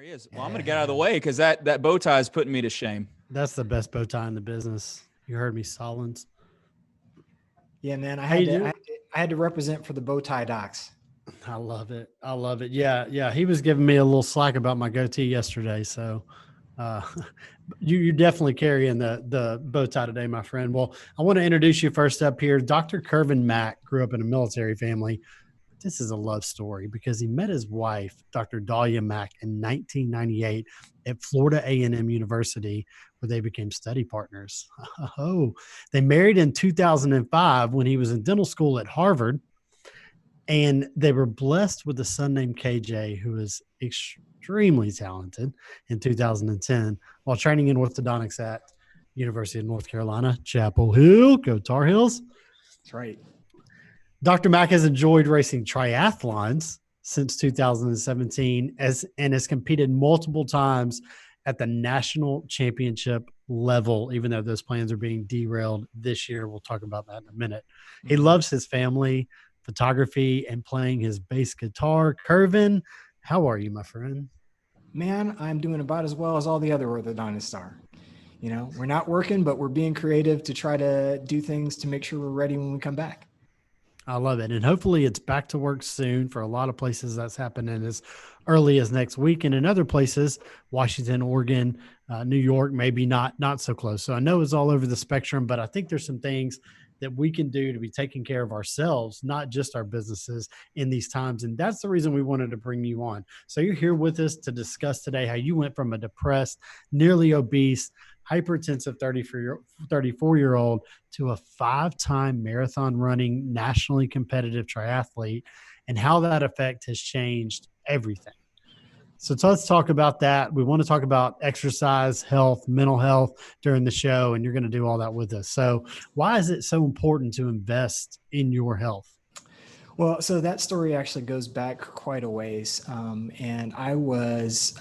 he is. Well, I'm going to get out of the way because that bow tie is putting me to shame. That's the best bow tie in the business. You heard me, Solins. Yeah, man. I had to represent for the bow tie docs. I love it. I love it. Yeah. He was giving me a little slack about my goatee yesterday. So you're definitely carrying the bow tie today, my friend. Well, I want to introduce you first up here. Dr. Kervin Mack grew up in a military family. This is a love story because he met his wife, Dr. Dahlia Mack, in 1998 at Florida A&M University, where they became study partners. Oh, they married in 2005 when he was in dental school at Harvard. And they were blessed with a son named KJ, who is extremely talented in 2010 while training in orthodontics at University of North Carolina, Chapel Hill. Go Tar Heels. That's right. Dr. Mack has enjoyed racing triathlons since 2017 and has competed multiple times at the national championship level, even though those plans are being derailed this year. We'll talk about that in a minute. He loves his family, photography, and playing his bass guitar. Kervin, how are you, my friend? Man, I'm doing about as well as all the other orthodontists are. You know, we're not working, but we're being creative to try to do things to make sure we're ready when we come back. I love it. And hopefully it's back to work soon. For a lot of places, that's happening as early as next week. And in other places, Washington, Oregon, New York, maybe not so close. So I know it's all over the spectrum, but I think there's some things that we can do to be taking care of ourselves, not just our businesses in these times. And that's the reason we wanted to bring you on. So you're here with us to discuss today how you went from a depressed, nearly obese, hypertensive 34-year-old to a 5-time marathon running, nationally competitive triathlete, and how that effect has changed everything. So let's talk about that. We want to talk about exercise, health, mental health during the show, and you're going to do all that with us. So why is it so important to invest in your health? Well, so that story actually goes back quite a ways. And I was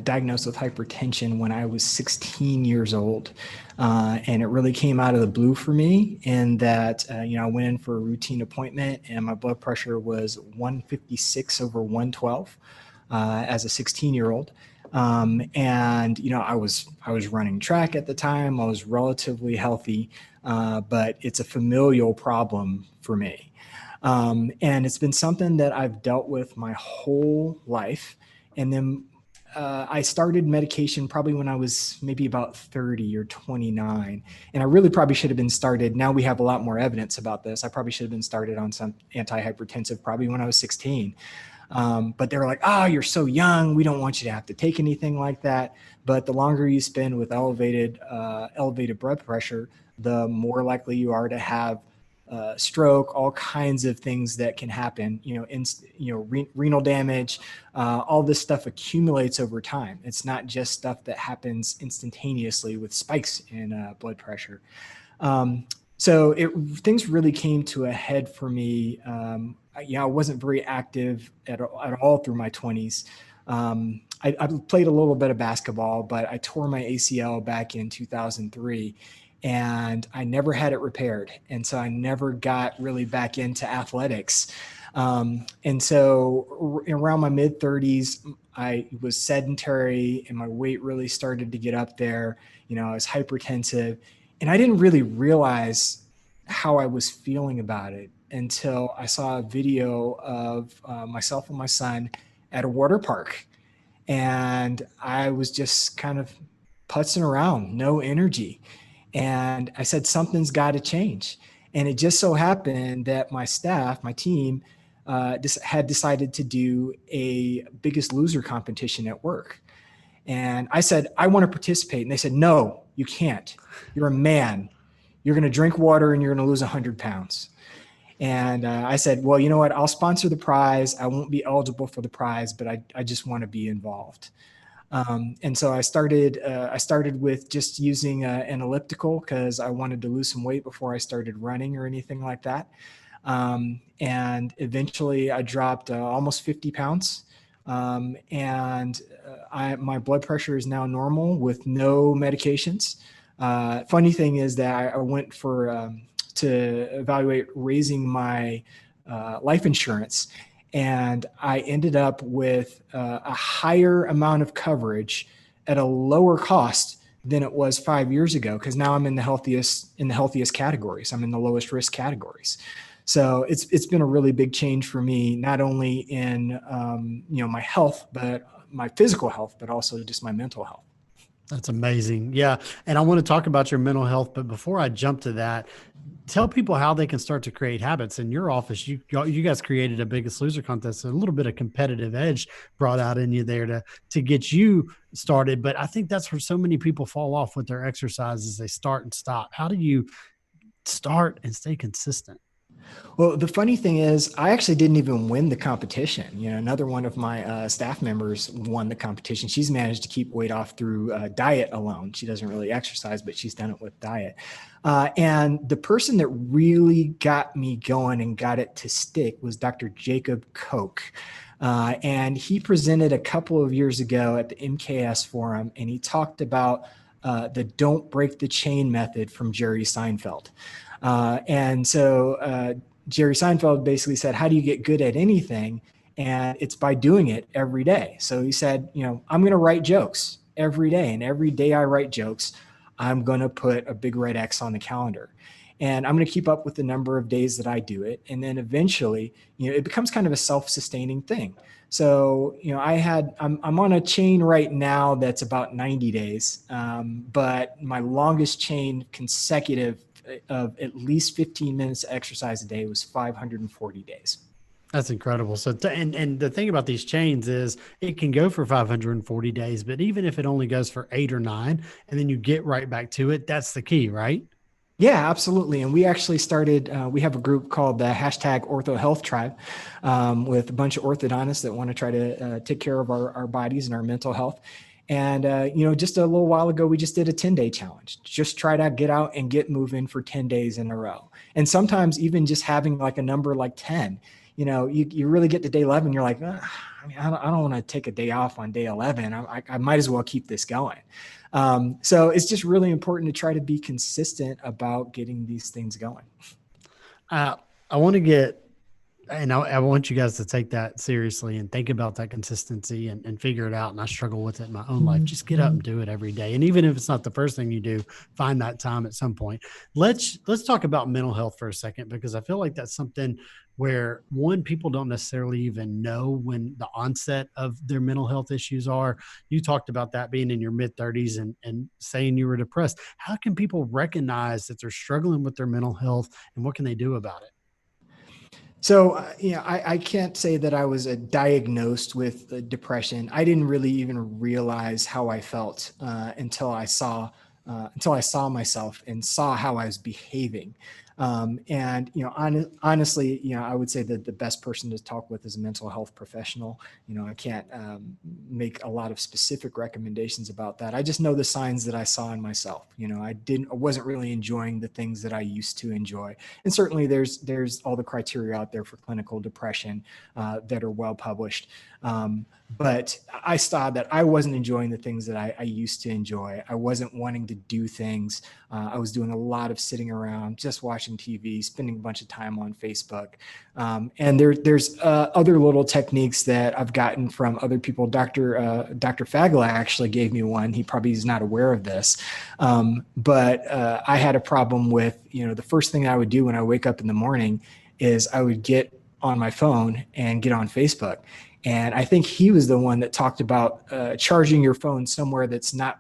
diagnosed with hypertension when I was 16 years old. And it really came out of the blue for me in that, I went in for a routine appointment and my blood pressure was 156 over 112 as a 16-year-old. And, I was running track at the time. I was relatively healthy, but it's a familial problem for me. And it's been something that I've dealt with my whole life. And then I started medication probably when I was maybe about 30 or 29. And I really probably should have been started. Now we have a lot more evidence about this. I probably should have been started on some antihypertensive probably when I was 16. But they were like, oh, you're so young. We don't want you to have to take anything like that. But the longer you spend with elevated blood pressure, the more likely you are to have stroke, all kinds of things that can happen, renal damage, all this stuff accumulates over time. It's not just stuff that happens instantaneously with spikes in blood pressure. So things really came to a head for me. I wasn't very active at all through my 20s. I played a little bit of basketball, but I tore my ACL back in 2003. And I never had it repaired. And so I never got really back into athletics. And so around my mid 30s, I was sedentary and my weight really started to get up there. I was hypertensive and I didn't really realize how I was feeling about it until I saw a video of myself and my son at a water park. And I was just kind of putzing around, no energy. And I said, something's got to change. And it just so happened that my staff, my team, had decided to do a Biggest Loser competition at work. And I said, I want to participate. And they said, no, you can't. You're a man. You're going to drink water and you're going to lose 100 pounds. And I said, well, you know what? I'll sponsor the prize. I won't be eligible for the prize, but I just want to be involved. And so I started with just using an elliptical because I wanted to lose some weight before I started running or anything like that. And eventually I dropped almost 50 pounds. And my blood pressure is now normal with no medications. Funny thing is that I went to evaluate raising my life insurance. And I ended up with a higher amount of coverage at a lower cost than it was 5 years ago, because now I'm in the healthiest categories. I'm in the lowest risk categories. So it's been a really big change for me, not only in my health, but my physical health, but also just my mental health. That's amazing. Yeah. And I want to talk about your mental health, but before I jump to that, tell people how they can start to create habits. In your office, you guys created a Biggest Loser contest, so a little bit of competitive edge brought out in you there to get you started. But I think that's where so many people fall off with their exercises. They start and stop. How do you start and stay consistent? Well, the funny thing is, I actually didn't even win the competition. Another one of my staff members won the competition. She's managed to keep weight off through diet alone. She doesn't really exercise, but she's done it with diet. And the person that really got me going and got it to stick was Dr. Jacob Koch. And he presented a couple of years ago at the MKS Forum, and he talked about the don't break the chain method from Jerry Seinfeld. And so Jerry Seinfeld basically said, how do you get good at anything? And it's by doing it every day. So he said, I'm going to write jokes every day. And every day I write jokes, I'm going to put a big red X on the calendar. And I'm going to keep up with the number of days that I do it. And then eventually, it becomes kind of a self-sustaining thing. So, I'm on a chain right now that's about 90 days. But my longest chain consecutive of at least 15 minutes of exercise a day was 540 days. That's incredible. So, and the thing about these chains is it can go for 540 days, but even if it only goes for 8 or 9, and then you get right back to it, that's the key, right? Yeah, absolutely. And we actually started, we have a group called the #OrthoHealthTribe with a bunch of orthodontists that want to try to take care of our bodies and our mental health. And, just a little while ago, we just did a 10-day challenge. Just try to get out and get moving for 10 days in a row. And sometimes even just having like a number like 10, you really get to day 11, you're like, I don't want to take a day off on day 11. I might as well keep this going. So it's just really important to try to be consistent about getting these things going. I want to get, and I want you guys to take that seriously and think about that consistency and figure it out. And I struggle with it in my own life. Just get up and do it every day. And even if it's not the first thing you do, find that time at some point. Let's talk about mental health for a second, because I feel like that's something where people don't necessarily even know when the onset of their mental health issues are. You talked about that being in your mid-30s and saying you were depressed. How can people recognize that they're struggling with their mental health, and what can they do about it? So, I can't say that I was diagnosed with depression. I didn't really even realize how I felt until I saw myself and saw how I was behaving. Honestly, I would say that the best person to talk with is a mental health professional. I can't make a lot of specific recommendations about that. I just know the signs that I saw in myself. I wasn't really enjoying the things that I used to enjoy. And certainly there's all the criteria out there for clinical depression that are well published. But I saw that I wasn't enjoying the things that I used to enjoy. I wasn't wanting to do things. I was doing a lot of sitting around, just watching TV, spending a bunch of time on Facebook. And there's other little techniques that I've gotten from other people. Dr. Fagala actually gave me one. He probably is not aware of this. But I had a problem with, the first thing I would do when I wake up in the morning is I would get on my phone and get on Facebook. And I think he was the one that talked about charging your phone somewhere that's not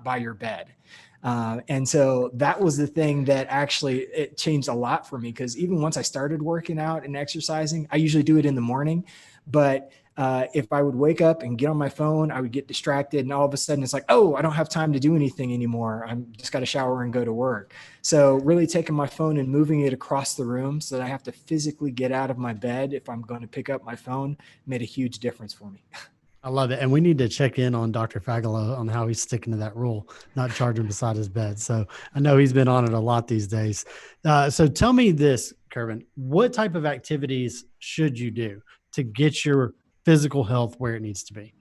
by your bed. And so that was the thing that actually it changed a lot for me, because even once I started working out and exercising, I usually do it in the morning. But if I would wake up and get on my phone, I would get distracted, and all of a sudden it's like, oh, I don't have time to do anything anymore. I'm just got to shower and go to work. So really taking my phone and moving it across the room so that I have to physically get out of my bed if I'm going to pick up my phone made a huge difference for me. I love it. And we need to check in on Dr. Fagala on how he's sticking to that rule, not charging beside his bed. So I know he's been on it a lot these days. So tell me this, Kervin, what type of activities should you do to get your physical health where it needs to be?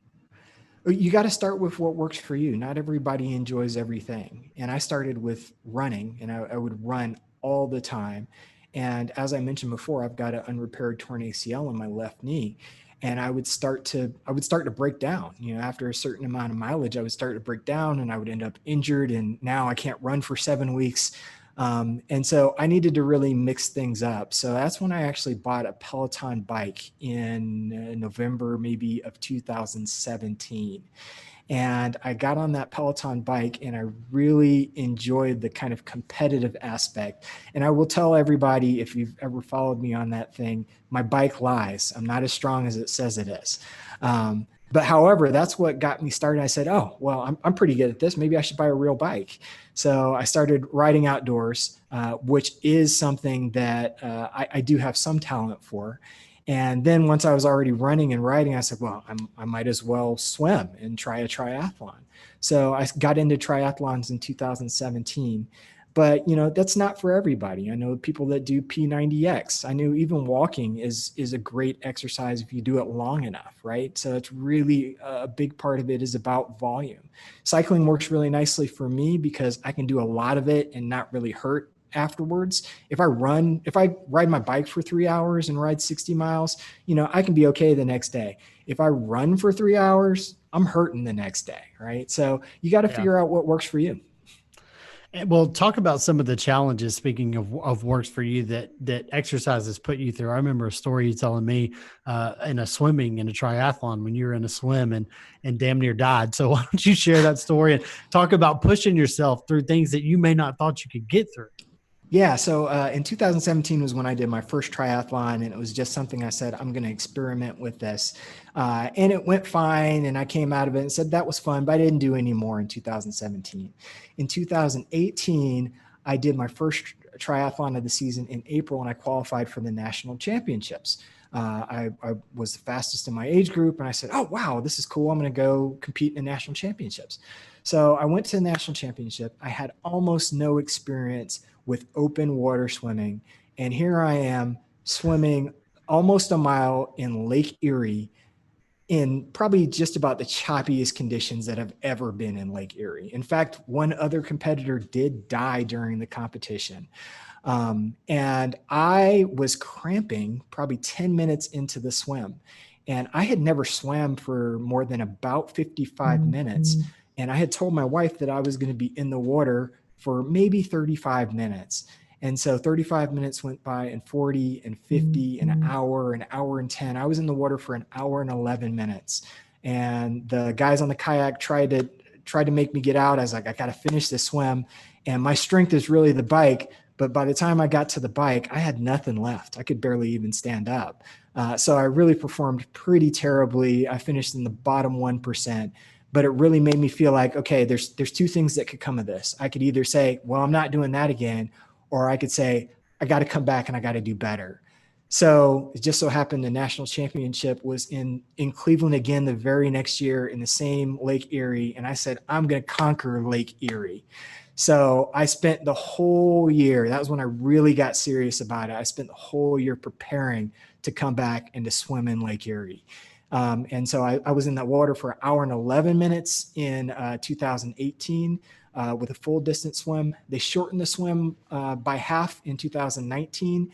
You got to start with what works for you. Not everybody enjoys everything. And I started with running, and I would run all the time. And as I mentioned before, I've got an unrepaired torn ACL in my left knee. And I would start to break down. After a certain amount of mileage, I would start to break down and I would end up injured. And now I can't run for 7 weeks. And so I needed to really mix things up. So that's when I actually bought a Peloton bike in November, maybe of 2017. And I got on that Peloton bike and I really enjoyed the kind of competitive aspect. And I will tell everybody, if you've ever followed me on that thing, my bike lies. I'm not as strong as it says it is. But however, that's what got me started. I said, oh, well, I'm pretty good at this. Maybe I should buy a real bike. So I started riding outdoors, which is something that I do have some talent for. And then once I was already running and riding, I said, well, I might as well swim and try a triathlon. So I got into triathlons in 2017. But, that's not for everybody. I know people that do P90X. I knew even walking is a great exercise if you do it long enough, right? So it's really a big part of it is about volume. Cycling works really nicely for me because I can do a lot of it and not really hurt afterwards. If I ride my bike for 3 hours and ride 60 miles, I can be okay the next day. If I run for 3 hours, I'm hurting the next day, right? So you got to figure out what works for you. Well, talk about some of the challenges, speaking of works for you, that exercises put you through. I remember a story you telling me in a triathlon when you were in a swim and damn near died. So why don't you share that story and talk about pushing yourself through things that you may not thought you could get through? Yeah. So in 2017 was when I did my first triathlon, and it was just something I said, I'm going to experiment with this. And it went fine. And I came out of it and said, that was fun, but I didn't do any more in 2017. In 2018, I did my first triathlon of the season in April, and I qualified for the national championships. I was the fastest in my age group, and I said, oh, wow, this is cool. I'm going to go compete in the national championships. So I went to the national championship. I had almost no experience with open water swimming. And here I am swimming almost a mile in Lake Erie in probably just about the choppiest conditions that have ever been in Lake Erie. In fact, one other competitor did die during the competition. And I was cramping probably 10 minutes into the swim. And I had never swam for more than about 55 minutes. And I had told my wife that I was going to be in the water for maybe 35 minutes. And so 35 minutes went by, and 40 and 50, an hour and 10. I was in the water for an hour and 11 minutes. And the guys on the kayak tried to make me get out. I was like, I got to finish this swim. And my strength is really the bike. But by the time I got to the bike, I had nothing left. I could barely even stand up. So I really performed pretty terribly. I finished in the bottom 1%. But it really made me feel like, okay, there's two things that could come of this. I could either say, well, I'm not doing that again, or I could say, I got to come back and I got to do better. So it just so happened the national championship was in Cleveland again the very next year in the same Lake Erie. And I said, I'm going to conquer Lake Erie. So I spent the whole year, that was when I really got serious about it. I spent the whole year preparing to come back and to swim in Lake Erie. And so I was in that water for an hour and 11 minutes in 2018 with a full distance swim. They shortened the swim by half in 2019.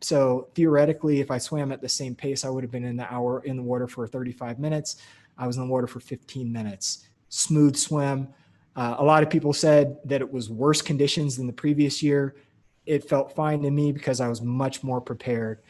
So theoretically, if I swam at the same pace, I would have been in the water for 35 minutes. I was in the water for 15 minutes. Smooth swim. A lot of people said that it was worse conditions than the previous year. It felt fine to me because I was much more prepared.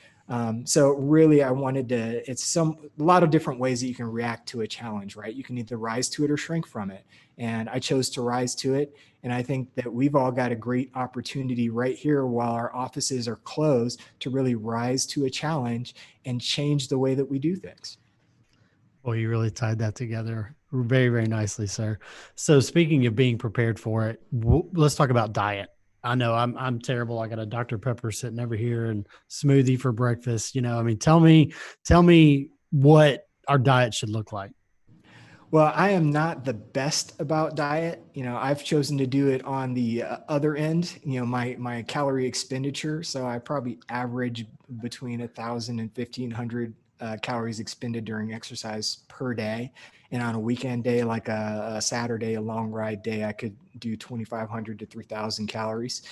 So really I wanted to, a lot of different ways that you can react to a challenge, right? You can either rise to it or shrink from it. And I chose to rise to it. And I think that we've all got a great opportunity right here while our offices are closed to really rise to a challenge and change the way that we do things. Well, you really tied that together very, very nicely, sir. So speaking of being prepared for it, let's talk about diet. I know I'm terrible. I got a Dr. Pepper sitting over here and smoothie for breakfast. I mean, tell me what our diet should look like. Well, I am not the best about diet. I've chosen to do it on the other end, my calorie expenditure. So I probably average between 1,000 and 1,500 calories expended during exercise per day. And on a weekend day, like a Saturday, a long ride day, I could do 2,500 to 3,000 calories.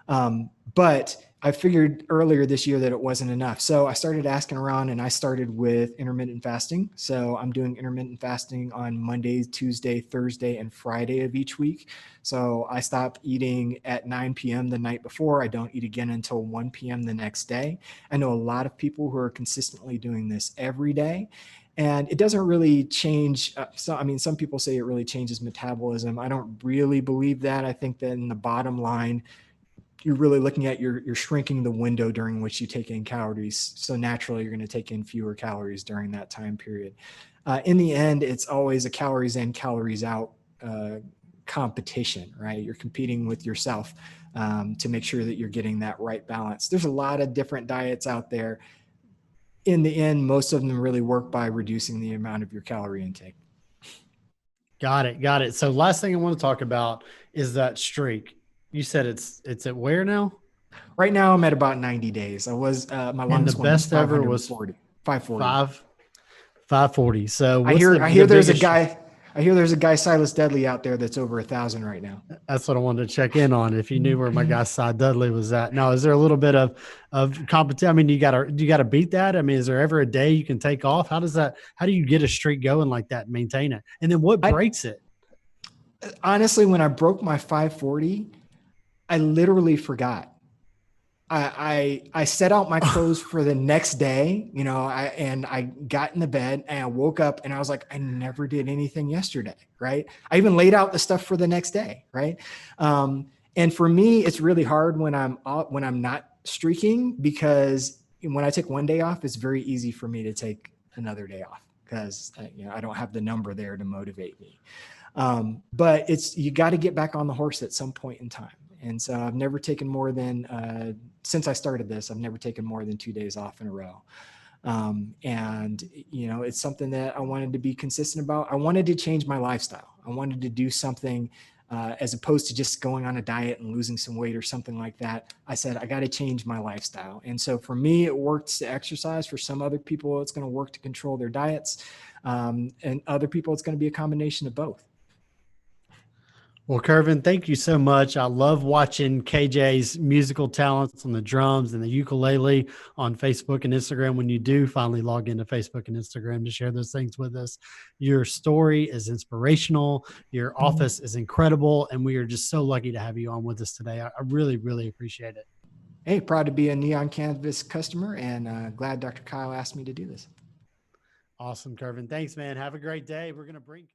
But I figured earlier this year that it wasn't enough. So I started asking around, and I started with intermittent fasting. So I'm doing intermittent fasting on Monday, Tuesday, Thursday, and Friday of each week. So I stop eating at 9 p.m. the night before. I don't eat again until 1 p.m. the next day. I know a lot of people who are consistently doing this every day. And it doesn't really change. Some people say it really changes metabolism. I don't really believe that. I think that in the bottom line, you're really looking at you're shrinking the window during which you take in calories. So naturally, you're going to take in fewer calories during that time period. In the end, it's always a calories in, calories out competition, right? You're competing with yourself to make sure that you're getting that right balance. There's a lot of different diets out there. In the end, most of them really work by reducing the amount of your calorie intake. Got it. So last thing I want to talk about is that streak. You said it's at where now? Right now, I'm at about 90 days. I was my longest one was 540. 540. So I hear there's a guy Silas Dudley out there that's over 1,000 right now. That's what I wanted to check in on. If you knew where my guy Cy Dudley was at. Now, is there a little bit of competition? I mean, you gotta beat that. I mean, is there ever a day you can take off? How do you get a streak going like that and maintain it? And then what breaks it? Honestly, when I broke my 540, I literally forgot. I set out my clothes for the next day, and I got in the bed and I woke up and I was like, I never did anything yesterday. Right. I even laid out the stuff for the next day. Right. And for me, it's really hard when I'm not streaking, because when I take one day off, it's very easy for me to take another day off because I don't have the number there to motivate me. But you got to get back on the horse at some point in time. And so I've never taken more than, since I started this, I've never taken more than 2 days off in a row. It's something that I wanted to be consistent about. I wanted to change my lifestyle. I wanted to do something as opposed to just going on a diet and losing some weight or something like that. I said, I got to change my lifestyle. And so for me, it works to exercise. For some other people, it's going to work to control their diets. And other people, it's going to be a combination of both. Well, Kervin, thank you so much. I love watching KJ's musical talents on the drums and the ukulele on Facebook and Instagram. When you do finally log into Facebook and Instagram to share those things with us, your story is inspirational. Your office is incredible. And we are just so lucky to have you on with us today. I really, really appreciate it. Hey, proud to be a Neon Canvas customer, and glad Dr. Kyle asked me to do this. Awesome, Kervin. Thanks, man. Have a great day. We're going to bring